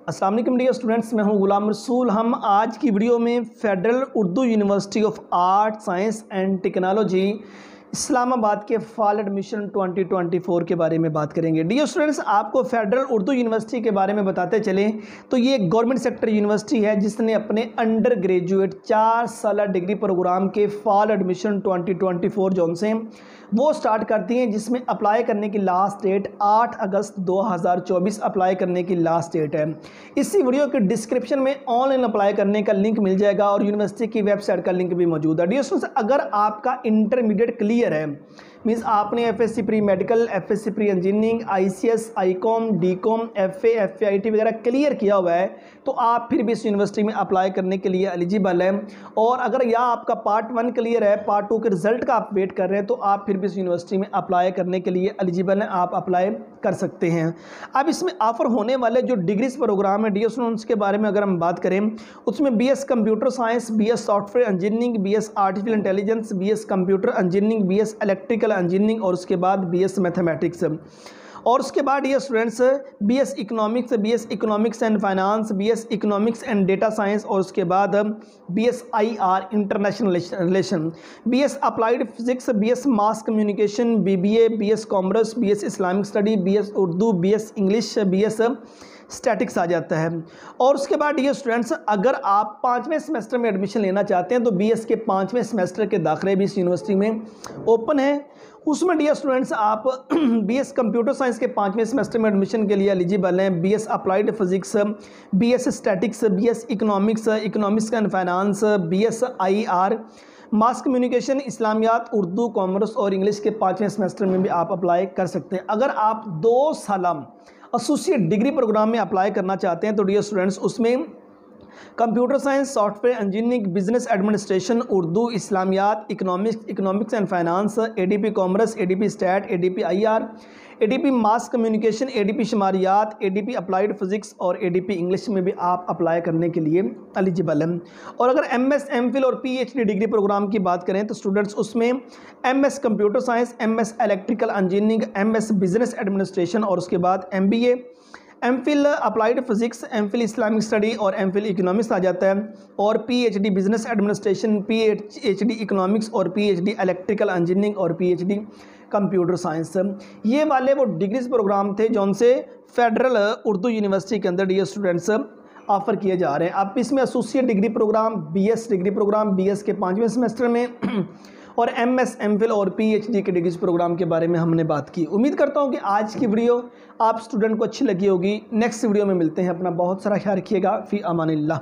अस्सलाम वालेकुम dear students, मैं हूं गुलाम रसूल। हम आज की वीडियो में federal Urdu university of art science and technology Islamabad के फॉल एडमिशन 2024 के बारे में बात करेंगे। डियर स्टूडेंट्स, आपको फेडरल उर्दू यूनिवर्सिटी के बारे में बताते चलें तो ये एक गवर्नमेंट सेक्टर यूनिवर्सिटी है जिसने अपने अंडर ग्रेजुएट 4 साल डिग्री प्रोग्राम के फॉल एडमिशन 2024 जोन से वो स्टार्ट करती हैं, जिसमें अप्लाई करने की लास्ट डेट 8 अगस्त 2024 अप्लाई करने की लास्ट डेट है। इसी वीडियो के डिस्क्रिप्शन में ऑनलाइन अप्लाई करने का लिंक मिल जाएगा और यूनिवर्सिटी की वेबसाइट का लिंक भी मौजूद है। डियर स्टूडेंट्स, अगर आपका इंटरमीडिएट क्लियर है, मीन्स आपने FSc pre medical, FSc pre engineering, ICS, Icom, डीकॉम, FA, FIT वगैरह क्लियर किया हुआ है तो आप फिर भी इस यूनिवर्सिटी में अप्लाई करने के लिए एलिजिबल है। और अगर या आपका पार्ट 1 क्लियर है, पार्ट 2 के रिजल्ट का आप वेट कर रहे हैं तो आप फिर भी इस यूनिवर्सिटी में अप्लाई करने के लिए एलिजिबल हैं, आप अप्लाई कर सकते हैं। अब इसमें ऑफर होने वाले जो डिग्रीज प्रोग्राम है डियर स्टूडेंट्स के बारे में अगर हम बात करें, उसमें BS computer science, BS software engineering, BS artificial intelligence, BS computer engineering, BS electrical engineering और उसके बाद बीएस मैथमेटिक्स और उसके बाद ये students BS economics and finance, BS economics and data science और उसके बाद BS IR international relation, BS applied physics, BS mass communication, BBA, BS commerce, BS Islamic study, BS Urdu, BS English, BS statics आ जाता है। और उसके बाद ये स्टूडेंट्स, अगर आप 5वें सेमेस्टर में एडमिशन लेना चाहते हैं तो बीएस के 5वें सेमेस्टर के दाखिले भी इस यूनिवर्सिटी में ओपन है। उसमें डियर स्टूडेंट्स आप बीएस कंप्यूटर साइंस के 5वें सेमेस्टर में एडमिशन के लिए एलिजिबल हैं। BS applied physics, BS statics, BS economics and finance, BS IR, mass communication, Islamiyat, Urdu, commerce और इंग्लिश के 5वें सेमेस्टर में भी आप अप्लाई कर सकते हैं। अगर आप 2 साल एसोसिएट डिग्री प्रोग्राम में अप्लाई करना चाहते हैं तो डियर स्टूडेंट्स उसमें computer science, software engineering, business administration, Urdu, इस्लामियात, economics and finance, ADP commerce, ADP stat, ADP IR, ADP mass communication, ADP शुमारियात, एडीपी अप्लाइड फिजिक्स और एडीपी इंग्लिश में भी आप अप्लाई करने के लिए एलिजिबल हैं। और अगर एमएस, एमफिल और पीएचडी डिग्री प्रोग्राम की बात करें तो स्टूडेंट्स उसमें MS computer science, MS electrical engineering, MS business administration और उसके बाद MBA, MPhil applied physics, MPhil Islamic study और एमफिल इकोनॉमिक्स आ जाता है। और PhD business administration, PhD economics और पीएचडी इलेक्ट्रिकल इंजीनियरिंग और पीएचडी कंप्यूटर साइंस, ये वाले वो डिग्रीज प्रोग्राम थे जो उनसे फेडरल उर्दू यूनिवर्सिटी के अंदर डियर स्टूडेंट्स ऑफर किए जा रहे हैं। अब इसमें associate degree program, BS degree program BS के 5वें सेमेस्टर में और एमएस, एमफिल और पीएचडी के डिग्रीज प्रोग्राम के बारे में हमने बात की। उम्मीद करता हूं कि आज की वीडियो आप स्टूडेंट को अच्छी लगी होगी। नेक्स्ट वीडियो में मिलते हैं। अपना बहुत सारा ख्याल रखिएगा। फी अमानिल्लाह।